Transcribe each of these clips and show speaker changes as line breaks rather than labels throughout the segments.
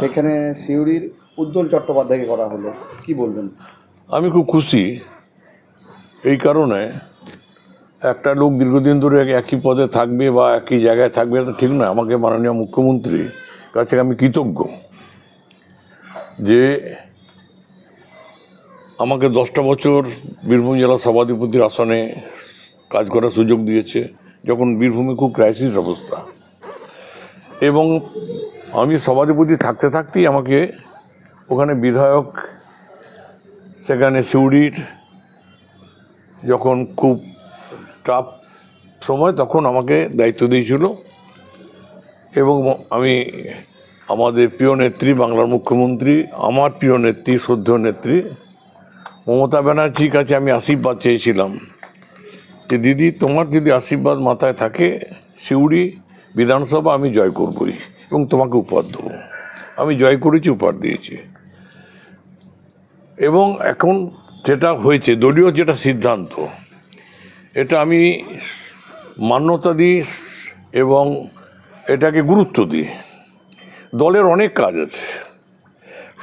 সেখানে সিউড়ির উজ্জ্বল চট্টোপাধ্যায়কে করা হলো, কি বলবেন?
আমি খুব খুশি এই কারণে, একটা লোক দীর্ঘদিন ধরে একই পদে থাকবে বা একই জায়গায় থাকবে এটা ঠিক নয়। আমাকে মাননীয় মুখ্যমন্ত্রীর কাছে আমি কৃতজ্ঞ যে আমাকে 10টা বছর বীরভূম জেলা সভাধিপতির আসনে কাজ করার সুযোগ দিয়েছে, যখন বীরভূমে খুব ক্রাইসিস অবস্থা। এবং আমি সভাধিপতি থাকতে থাকতেই আমাকে ওখানে বিধায়ক, সেখানে সিউড়ির যখন খুব টাফ সময় তখন আমাকে দায়িত্ব দিয়েছিল। এবং আমি আমাদের প্রিয় নেত্রী, বাংলার মুখ্যমন্ত্রী, আমার প্রিয় নেত্রী, শ্রদ্ধেয় নেত্রী মমতা ব্যানার্জির কাছে আমি আশীর্বাদ চেয়েছিলাম যে দিদি, তোমার যদি আশীর্বাদ মাথায় থাকে সিউড়ি বিধানসভা আমি জয় করবই এবং তোমাকে উপহার দেবো। আমি জয় করেছি, উপহার দিয়েছি। এবং এখন যেটা হয়েছে, দলীয় যেটা সিদ্ধান্ত, এটা আমি মান্যতা দিই এবং এটাকে গুরুত্ব দিই। দলের অনেক কাজ আছে,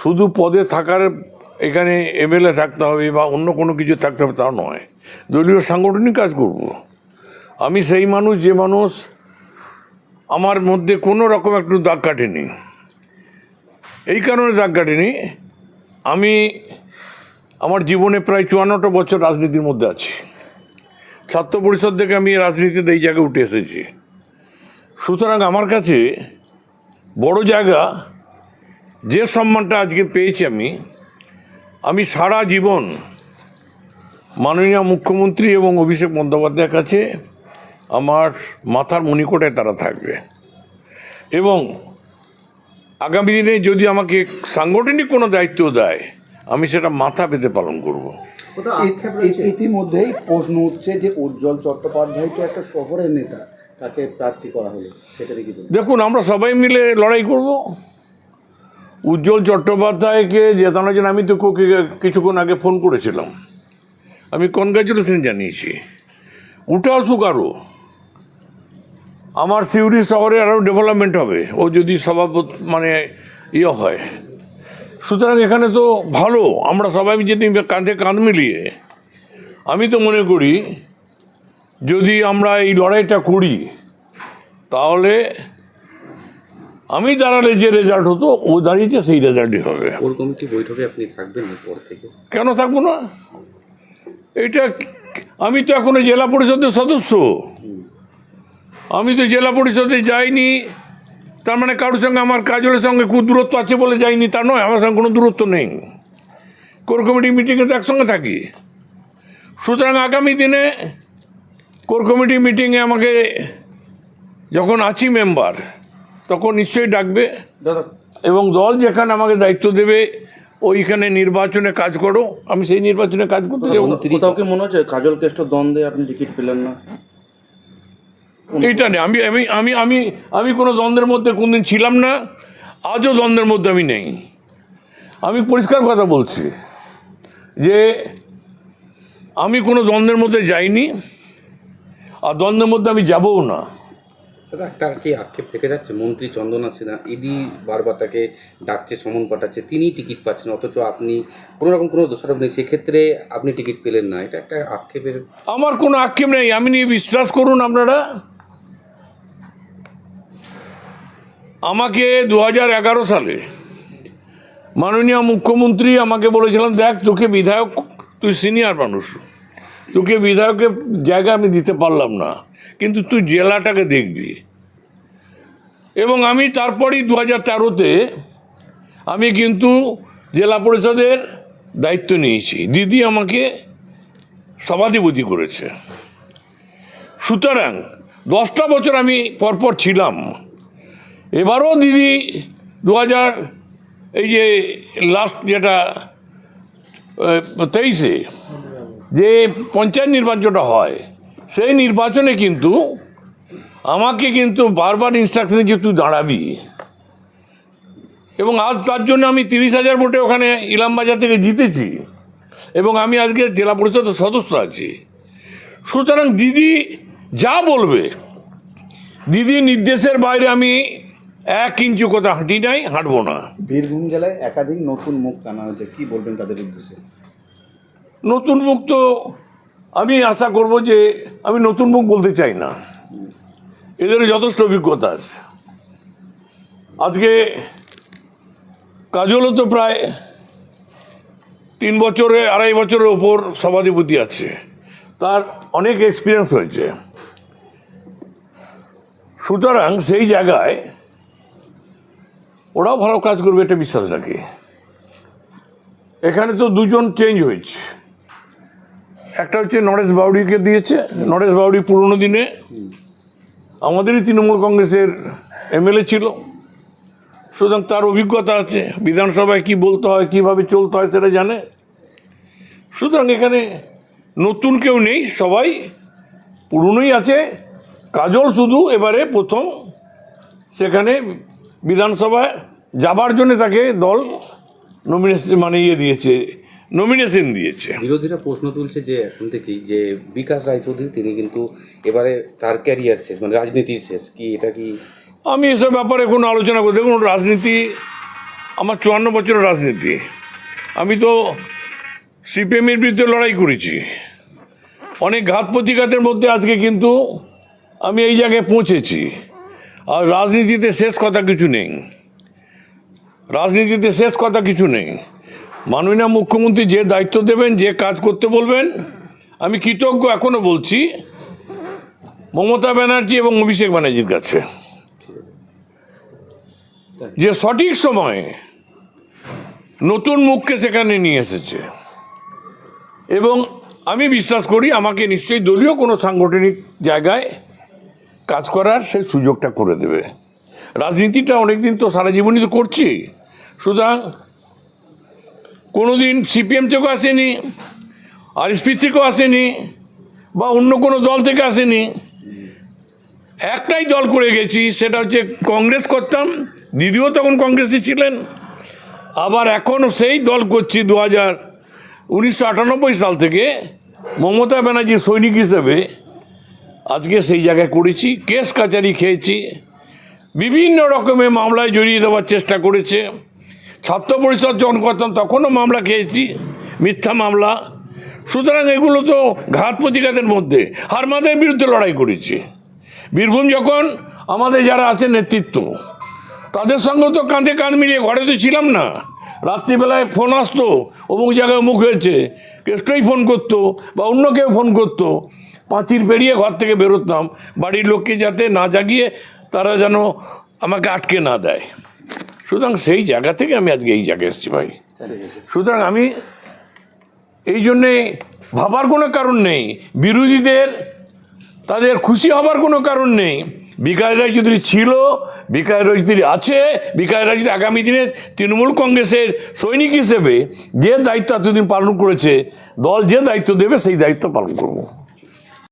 শুধু পদে থাকার, এখানে এমএলএ থাকতে হবে বা অন্য কোনো কিছু থাকতে হবে তা নয়। দলীয় সাংগঠনিক কাজ করব। আমি সেই মানুষ যে মানুষ, আমার মধ্যে কোনো রকম একটু দাগ কাটেনি। এই কারণে দাগ কাটেনি, আমি আমার জীবনে প্রায় 54টা বছর রাজনীতির মধ্যে আছি। ছাত্র পরিষদ থেকে আমি রাজনীতিতে এই জায়গায় উঠে এসেছি। সুতরাং আমার কাছে বড় জায়গা, যে সম্মানটা আজকে পেয়েছি আমি সারা জীবন মাননীয় মুখ্যমন্ত্রী এবং অভিষেক বন্দ্যোপাধ্যায়ের কাছে আমার মাথার মণিকোটায় তারা থাকবে। এবং আগামী দিনে যদি আমাকে সাংগঠনিক কোনো দায়িত্ব দেয়, আমি সেটা মাথা পেতে পালন করব।
ইতিমধ্যেই প্রশ্ন উঠছে যে উজ্জ্বল চট্টোপাধ্যায় তো একটা শহরের নেতা, তাকে প্রার্থী করা হলো, সেটা কি বলবেন?
দেখুন, আমরা সবাই মিলে লড়াই করব উজ্জ্বল চট্টোপাধ্যায়কে জেতানোর জন্য। আমি তো কিছুক্ষণ আগে ফোন করেছিলাম, আমি কনগ্রাচুলেশন জানিয়েছি। উঠে আসুক আরও, আমার সিউড়ি শহরে আরও ডেভেলপমেন্ট হবে ও যদি সভাপতি হয়। সুতরাং এখানে তো ভালো, আমরা সবাই যদি কাঁধে কাঁধ মিলিয়ে, আমি তো মনে করি যদি আমরা এই লড়াইটা করি, তাহলে আমি দাঁড়ালে যে রেজাল্ট হতো, ও দাঁড়িয়েছে সেই রেজাল্টই হবে।
কোর কমিটি বৈঠকে আপনি থাকবেন পর থেকে?
কেন থাকবো না? এটা আমি তো এখনো জেলা পরিষদের সদস্য, আমি তো জেলা পরিষদে যাইনি। তার মানে কারোর সঙ্গে আমার কাজলের সঙ্গে খুব দূরত্ব আছে বলে যাইনি তা নয়, আমার সঙ্গে কোনো দূরত্ব নেই। কোর কমিটি মিটিংয়ে তো একসঙ্গে থাকি। সুতরাং আগামী দিনে কোর কমিটি মিটিংয়ে আমাকে যখন আছি মেম্বার, তখন নিশ্চয়ই ডাকবে এবং দল যেখানে আমাকে দায়িত্ব দেবে, ওইখানে নির্বাচনে কাজ করো, আমি সেই নির্বাচনে কাজ করতে যাবো।
কোথাও কি মনে হচ্ছে কাজল কেষ্ট দ্বন্দ্বে আপনি টিকিট পেলেন না?
এইটা নেই, আমি আমি আমি আমি আমি কোনো দ্বন্দ্বের মধ্যে কোনদিন ছিলাম না, আজও দ্বন্দ্বের মধ্যে আমি নেই। আমি পরিষ্কার কথা বলছি যে আমি কোনো দ্বন্দ্বের মধ্যে যাইনি, আর দ্বন্দ্বের মধ্যে আমি যাবও না।
দাদা, একটা কি আক্ষেপ থেকে যাচ্ছে, মন্ত্রী চন্দনা সিনহা ইডি বারবার তাকে ডাকছে, সমন পাঠাচ্ছে, তিনি টিকিট পাচ্ছেন, অথচ আপনি কোনো রকম কোনো দোষারোপ নেই, সেক্ষেত্রে আপনি টিকিট পেলেন না, এটা একটা আক্ষেপের?
আমার কোনো আক্ষেপ নেই, আমি নিয়ে বিশ্বাস করুন আপনারা। আমাকে 2011 সালে মাননীয় মুখ্যমন্ত্রী আমাকে বলেছিলেন, দেখ তোকে বিধায়ক, তুই সিনিয়র মানুষ, তোকে বিধায়কের জায়গা আমি দিতে পারলাম না, কিন্তু তুই জেলাটাকে দেখবি। এবং আমি তারপরেই 2013-তে আমি কিন্তু জেলা পরিষদের দায়িত্ব নিয়েছি, দিদি আমাকে সভাধিপতি করেছে। সুতরাং 10টা বছর আমি পরপর ছিলাম। এবারও দিদি 2000 এই যে লাস্ট যেটা 23-এ যে পঞ্চায়েত নির্বাচনটা হয়, সেই নির্বাচনে কিন্তু আমাকে কিন্তু বারবার ইনস্ট্রাকশন যে তুই দাঁড়াবি। এবং আজ তার জন্য আমি 30,000 ভোটে ওখানে ইলামবাজার থেকে জিতেছি এবং আমি আজকে জেলা পরিষদের সদস্য আছি। সুতরাং দিদি যা বলবে, দিদি নির্দেশের বাইরে আমি 1 ইঞ্চি কথা হাঁটি নাই, হাঁটবো না।
বীরভূম জেলায় একাধিক নতুন মুখ আনা হয়েছে, কি বলবেন তাদের উদ্দেশ্যে?
নতুন মুখ তো আমি আশা করব যে, আমি নতুন মুখ বলতে চাই না, এদের যথেষ্ট অভিজ্ঞতা আছে। আজকে কাজলও তো প্রায় 3 বছরে 2.5 বছরের ওপর সভাধিপতি আছে, তার অনেক এক্সপিরিয়েন্স হয়েছে। সুতরাং সেই জায়গায় ওরাও ভালো কাজ করবে এটা বিশ্বাস রাখি। এখানে তো 2 জন চেঞ্জ হয়েছে, একটা হচ্ছে নরেশ বাউরিকে দিয়েছে। নরেশ বাউরি পুরনো দিনে আমাদেরই তৃণমূল কংগ্রেসের এমএলএ ছিল, সুতরাং তার অভিজ্ঞতা আছে, বিধানসভায় কি বলতে হয়, কিভাবে চলতে হয় সেটা জানে। সুতরাং এখানে নতুন কেউ নেই, সবাই পুরনোই আছে। কাজল শুধু এবারে প্রথম সেখানে বিধানসভায় যাবার জন্য তাকে দল নমিনেশন দিয়েছে।
বিরোধীরা প্রশ্ন তুলছে যে এখন থেকেই যে বিকাশ রায়চৌধুরী তিনি কিন্তু এবারে তার ক্যারিয়ার শেষ, মানে রাজনীতির শেষ, কি এটা কি?
আমি এসব ব্যাপারে কোনো আলোচনা করি, দেখুন রাজনীতি আমার 54 বছরের রাজনীতি। আমি তো সিপিএমের বিরুদ্ধে লড়াই করেছি, অনেক ঘাত প্রতিঘাতের মধ্যে আজকে কিন্তু আমি এই জায়গায় পৌঁছেছি। আর রাজনীতিতে শেষ কথা কিছু নেই, রাজনীতিতে শেষ কথা কিছু নেই। মাননীয় মুখ্যমন্ত্রী যে দায়িত্ব দেবেন, যে কাজ করতে বলবেন, আমি কৃতজ্ঞ এখনও বলছি মমতা ব্যানার্জি এবং অভিষেক ব্যানার্জির কাছে, যে সঠিক সময়ে নতুন মুখকে সেখানে নিয়ে এসেছে। এবং আমি বিশ্বাস করি আমাকে নিশ্চয়ই দলীয় কোনো সাংগঠনিক জায়গায় কাজ করার সেই সুযোগটা করে দেবে। রাজনীতিটা অনেকদিন তো সারা জীবনই তো করছি, সুতরাং কোনো দিন সিপিএম থেকেও আসেনি, আরএসপি থেকেও আসেনি, বা অন্য কোনো দল থেকে আসেনি। একটাই দল করে গেছি, সেটা হচ্ছে কংগ্রেস করতাম, দিদিও তখন কংগ্রেসে ছিলেন, আবার এখনও সেই দল করছি 1998 সাল থেকে মমতা ব্যানার্জির সৈনিক হিসেবে। আজকে সেই জায়গায় করেছি, কেস কাচারি খেয়েছি, বিভিন্ন রকমের মামলায় জড়িয়ে দেওয়ার চেষ্টা করেছে। ছাত্র পরিষদ যখন করতাম তখনও মামলা খেয়েছি, মিথ্যা মামলা। সুতরাং এগুলো তো ঘাত প্রতিঘাতের মধ্যে হারমাদের বিরুদ্ধে লড়াই করেছি। বীরভূম যখন আমাদের যারা আছে নেতৃত্ব, তাদের সঙ্গে তো কাঁধে কাঁধ মিলিয়ে, ঘরে তো ছিলাম না, রাত্রিবেলায় ফোন আসতো, অমুক জায়গায় মুখ হয়েছে, কেষ্টই ফোন করতো বা অন্য কেউ ফোন করতো, পাঁচিল পেরিয়ে ঘর থেকে বেরোতাম, বাড়ির লোককে যাতে না জাগিয়ে তারা যেন আমাকে আটকে না দেয়। সুতরাং সেই জায়গা থেকে আমি আজকে এই জায়গায় এসেছি ভাই। সুতরাং আমি এই জন্যে ভাবার কোনো কারণ নেই, বিরোধীদের তাদের খুশি হবার কোনো কারণ নেই। বিকাশ রায়চৌধুরী ছিল, বিকাশ রায়চৌধুরী আছে, বিকাশ রায়চৌধুরী আগামী দিনে তৃণমূল কংগ্রেসের সৈনিক হিসেবে যে দায়িত্ব এতদিন পালন করেছে, দল যে দায়িত্ব দেবে সেই দায়িত্ব পালন করব।